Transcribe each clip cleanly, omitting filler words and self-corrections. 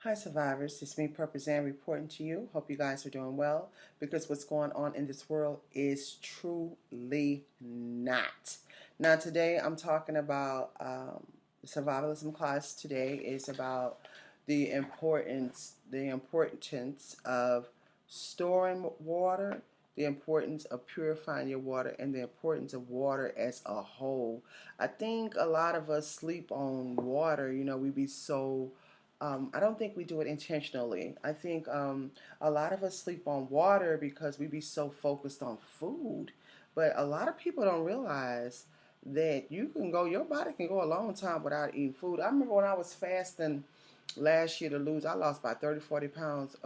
Hi survivors, it's me Purpose Ann reporting to you. Hope you guys are doing well because what's going on in this world is truly not. Now today I'm talking about the survivalism class today is about the importance of storing water, the importance of purifying your water, and the importance of water as a whole. I think a lot of us sleep on water. We be so I don't think we do it intentionally. I think a lot of us sleep on water because we be so focused on food. But a lot of people don't realize that your body can go a long time without eating food. I remember when I was fasting last year to lose, I lost about 30, 40 pounds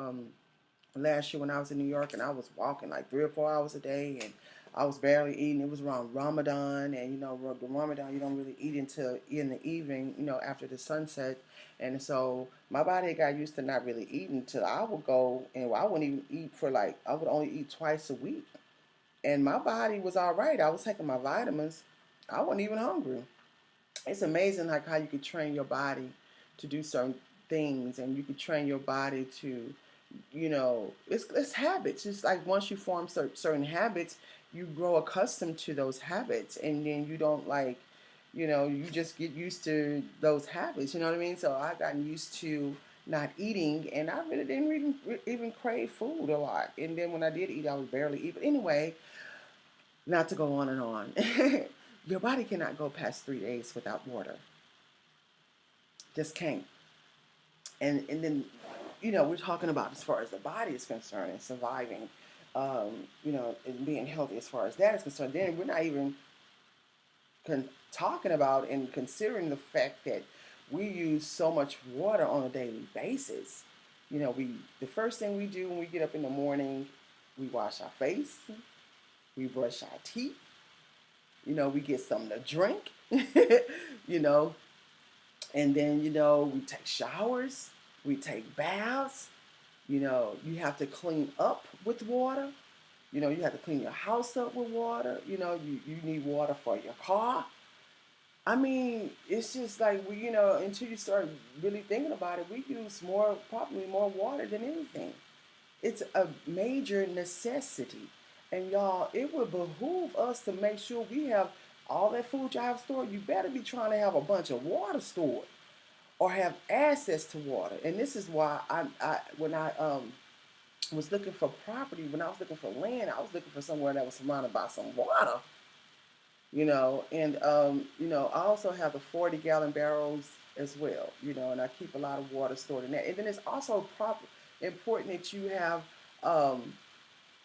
last year when I was in New York, and I was walking like 3 or 4 hours a day, and I was barely eating. It was around Ramadan, and the Ramadan you don't really eat until in the evening, after the sunset, and so my body got used to not really eating until I would go, and I wouldn't even eat I would only eat twice a week, and my body was all right. I was taking my vitamins. I wasn't even hungry. It's amazing like how you could train your body to do certain things, and you could train your body to it's habits. It's like once you form certain habits, you grow accustomed to those habits, and then you don't you just get used to those habits. You know what I mean? So I got used to not eating, and I really didn't even crave food a lot. And then when I did eat, I was barely eat. But anyway, not to go on and on. Your body cannot go past 3 days without water. Just can't. And then we're talking about as far as the body is concerned and surviving, and being healthy as far as that is concerned. Then we're not even talking about and considering the fact that we use so much water on a daily basis. The first thing we do when we get up in the morning, we wash our face, we brush our teeth, we get something to drink, you know, and then we take showers, we take baths. You have to clean up with water. You have to clean your house up with water. You need water for your car. I mean, it's just like until you start really thinking about it, we use probably more water than anything. It's a major necessity. And y'all, it would behoove us to make sure we have all that food you have stored. You better be trying to have a bunch of water stored or have access to water. And this is why when I was looking for property, when I was looking for land, I was looking for somewhere that was surrounded by some water. And I also have the 40-gallon barrels as well, and I keep a lot of water stored in that. And then it's also important that you have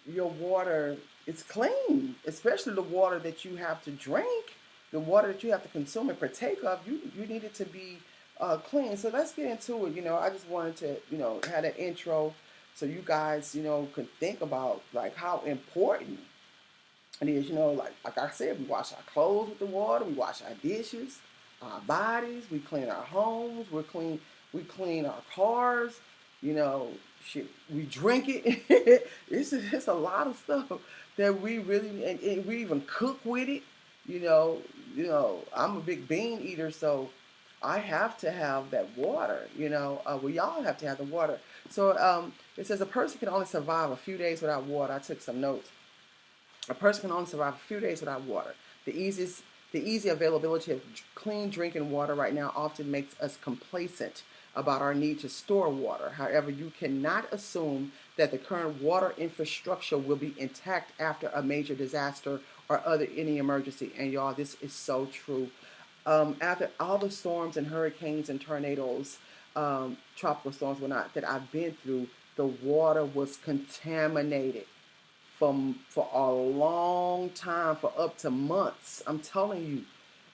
your water is clean, especially the water that you have to drink, the water that you have to consume and partake of. You need it to be clean. So let's get into it. I just wanted to have an intro so you guys could think about like how important it is. Like I said, we wash our clothes with the water, we wash our dishes, our bodies, we clean our homes, we clean our cars. Shit, we drink it. It's a lot of stuff that we really and we even cook with it. I'm a big bean eater, so I have to have that water. We all have to have the water. So it says a person can only survive a few days without water. I took some notes. A person can only survive a few days without water. The easy availability of clean drinking water right now often makes us complacent about our need to store water. However, you cannot assume that the current water infrastructure will be intact after a major disaster or any emergency. And y'all, this is so true. After all the storms and hurricanes and tornadoes, tropical storms, that I've been through, the water was contaminated for a long time, for up to months. I'm telling you.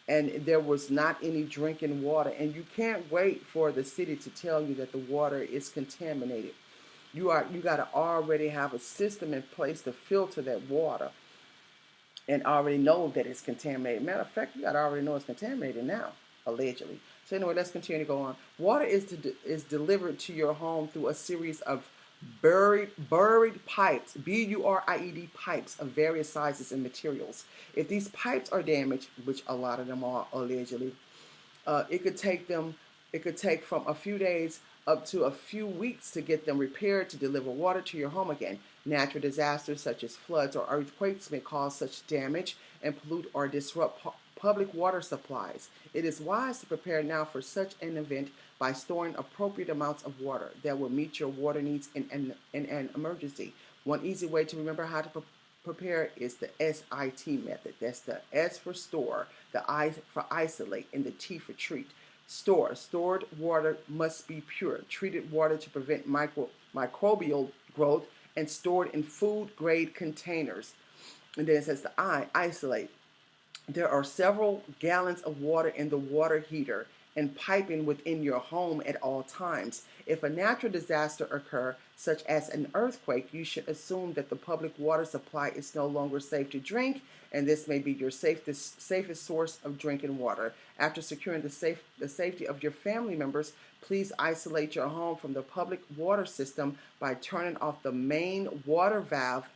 And there was not any drinking water. And you can't wait for the city to tell you that the water is contaminated. You got to already have a system in place to filter that water and already know that it's contaminated. Matter of fact, you got to already know it's contaminated now, allegedly. So anyway, let's continue to go on. Water is delivered to your home through a series of buried pipes, buried pipes of various sizes and materials. If these pipes are damaged, which a lot of them are allegedly, it could take them It could take from a few days up to a few weeks to get them repaired to deliver water to your home again. Natural disasters such as floods or earthquakes may cause such damage and pollute or disrupt public water supplies. It is wise to prepare now for such an event by storing appropriate amounts of water that will meet your water needs in an emergency. One easy way to remember how to prepare is the SIT method. That's the S for store, the I for isolate, and the T for treat. Stored water must be pure, treated water to prevent microbial growth, and stored in food-grade containers. And then it says the I, isolate. There are several gallons of water in the water heater and piping within your home at all times. If a natural disaster occurs, such as an earthquake, you should assume that the public water supply is no longer safe to drink, and this may be your safest source of drinking water. After securing the safety of your family members, please isolate your home from the public water system by turning off the main water valve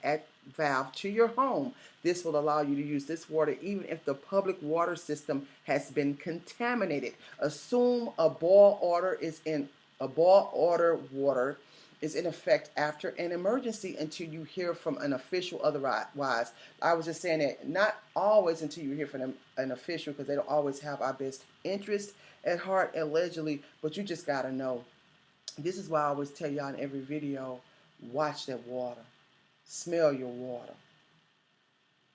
to your home. This will allow you to use this water even if the public water system has been contaminated. Assume a boil order water is in effect after an emergency until you hear from an official otherwise. I was just saying that not always until you hear from an official, because they don't always have our best interest at heart, allegedly, but you just got to know. This is why I always tell y'all in every video, watch that water. Smell your water.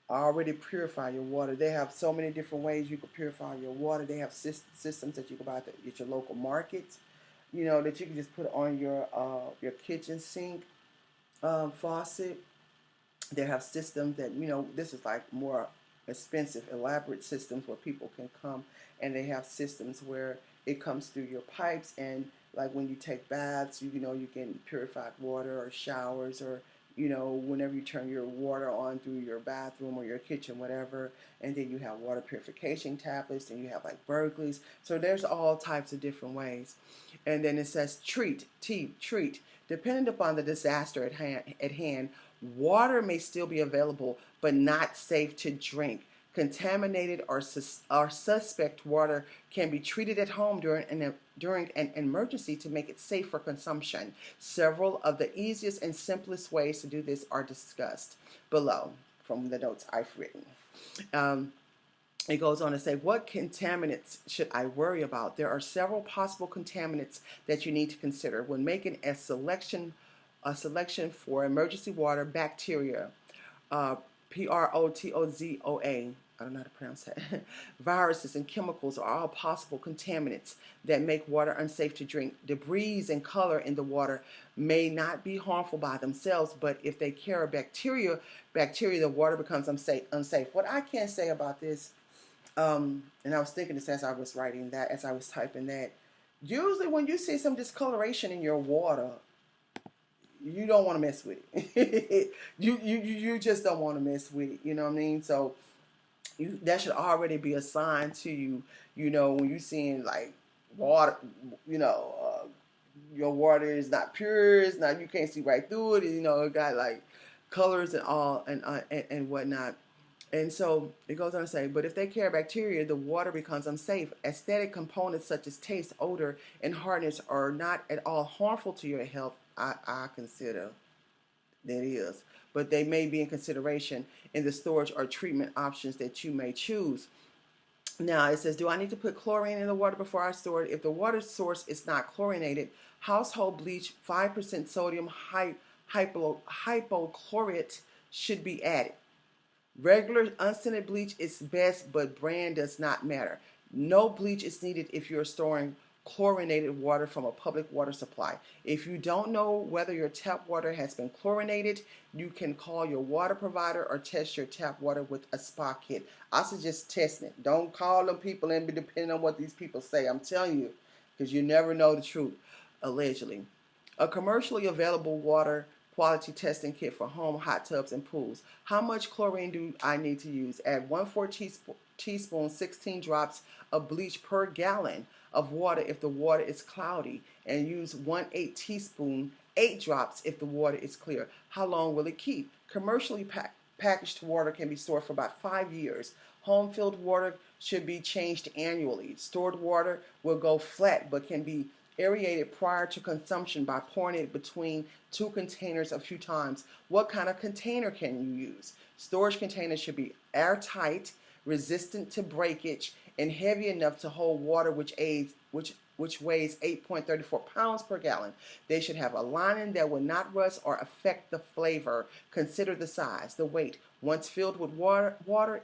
Already purify your water. They have so many different ways you can purify your water. They have systems that you can buy at your local markets, you know, that you can just put on your kitchen sink faucet. They have systems that, you know, this is like more expensive, elaborate systems where people can come, and they have systems where it comes through your pipes, and like when you take baths, you know, you can purify water, or showers, or, you know, whenever you turn your water on through your bathroom or your kitchen, whatever. And then you have water purification tablets, and you have like Berkeley's. So there's all types of different ways. And then it says treat. Depending upon the disaster at hand, water may still be available, but not safe to drink. Contaminated or suspect water can be treated at home during an emergency to make it safe for consumption. Several of the easiest and simplest ways to do this are discussed below from the notes I've written. It goes on to say, what contaminants should I worry about? There are several possible contaminants that you need to consider when making a selection for emergency water. Bacteria, protozoa, I don't know how to pronounce that. Viruses and chemicals are all possible contaminants that make water unsafe to drink. Debris and color in the water may not be harmful by themselves, but if they carry bacteria, the water becomes unsafe. What I can say about this, and I was thinking this as I was writing that, as I was typing that, usually when you see some discoloration in your water, you don't want to mess with it. you just don't want to mess with it. You know what I mean? So that should already be a sign to you, you know, when you're seeing like water, you know, your water is not pure, it's not, you can't see right through it, you know, it got like colors and all and whatnot. And so it goes on to say, but if they carry bacteria, the water becomes unsafe. Aesthetic components such as taste, odor, and hardness are not at all harmful to your health. I consider that is, but they may be in consideration in the storage or treatment options that you may choose. Now it says, do I need to put chlorine in the water before I store it? If the water source is not chlorinated, household bleach 5% sodium hypochlorite should be added. Regular unscented bleach is best, but brand does not matter. No bleach is needed if you're storing chlorinated water from a public water supply. If you don't know whether your tap water has been chlorinated, you can call your water provider or test your tap water with a spa kit. I suggest testing it. Don't call them people and be depending on what these people say. I'm telling you, because you never know the truth, allegedly. A commercially available water quality testing kit for home, hot tubs, and pools. How much chlorine do I need to use? Add 1/4 teaspoon, 16 drops of bleach per gallon of water if the water is cloudy, and use 1/8 teaspoon, 8 drops if the water is clear. How long will it keep? Commercially packaged water can be stored for about 5 years. Home filled water should be changed annually. Stored water will go flat but can be aerated prior to consumption by pouring it between two containers a few times. What kind of container can you use? Storage containers should be airtight, resistant to breakage, and heavy enough to hold water which weighs 8.34 pounds per gallon. They should have a lining that will not rust or affect the flavor. Consider the size, the weight. Once filled with water,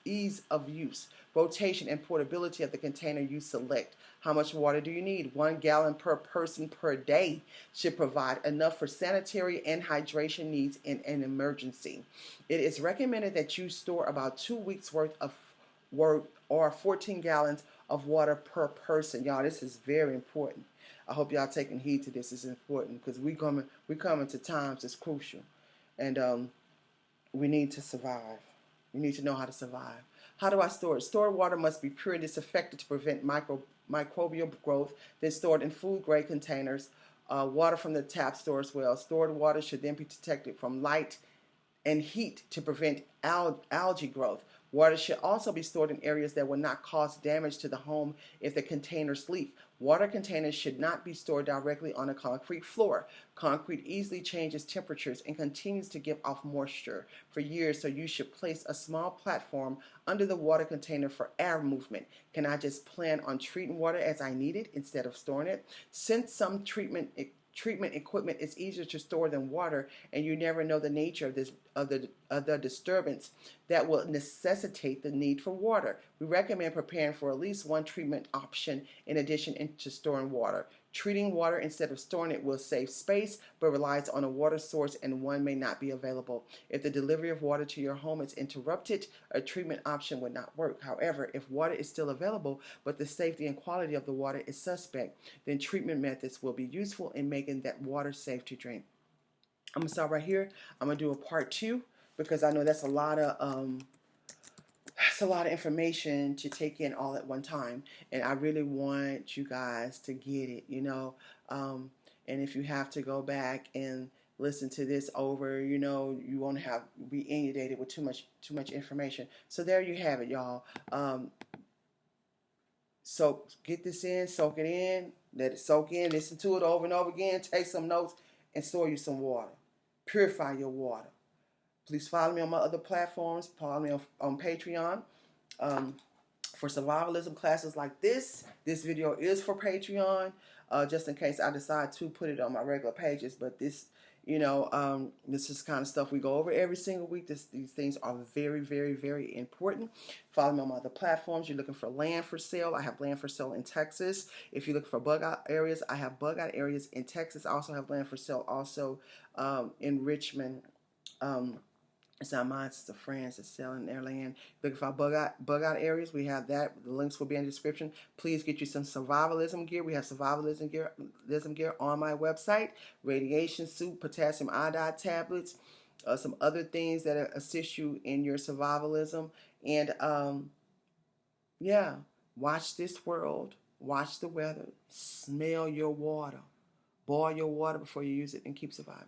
ease of use, rotation, and portability of the container you select. How much water do you need? 1 gallon per person per day should provide enough for sanitary and hydration needs in an emergency. It is recommended that you store about 2 weeks worth or 14 gallons of water per person. Y'all, this is very important. I hope y'all taking heed to this. It's important because we coming to times that's crucial, and we need to survive. We need to know how to survive. How do I store it? Stored water must be pure and disinfected to prevent microbial growth. Then stored in food-grade containers. Water from the tap store as well. Stored water should then be protected from light and heat to prevent algae growth. Water should also be stored in areas that will not cause damage to the home if the containers leak. Water containers should not be stored directly on a concrete floor. Concrete easily changes temperatures and continues to give off moisture for years, so you should place a small platform under the water container for air movement. Can I just plan on treating water as I need it instead of storing it? Since some treatment equipment is easier to store than water, and you never know the nature of the disturbance that will necessitate the need for water. We recommend preparing for at least one treatment option in addition to storing water. Treating water instead of storing it will save space, but relies on a water source, and one may not be available. If the delivery of water to your home is interrupted, a treatment option would not work. However, if water is still available, but the safety and quality of the water is suspect, then treatment methods will be useful in making that water safe to drink. I'm going to stop right here. I'm going to do a part 2 because I know that's a lot of information to take in all at one time, and I really want you guys to get it, and if you have to go back and listen to this over, you won't be inundated with too much information. So there you have it, y'all. So get this in, soak it in, let it soak in, listen to it over and over again, take some notes, and store you some water. Purify your water. Please follow me on my other platforms. Follow me on Patreon for survivalism classes like this. This video is for Patreon, just in case I decide to put it on my regular pages. But this, this is kind of stuff we go over every single week. These things are very, very, very important. Follow me on my other platforms. You're looking for land for sale. I have land for sale in Texas. If you're looking for bug out areas, I have bug out areas in Texas. I also have land for sale also in Richmond. It's not mine, it's the friends that's selling their land. Looking for bug out areas, we have that. The links will be in the description. Please get you some survivalism gear. We have survivalism gear on my website. Radiation suit, potassium iodide tablets, some other things that assist you in your survivalism. And watch this world, watch the weather, smell your water, boil your water before you use it, and keep surviving.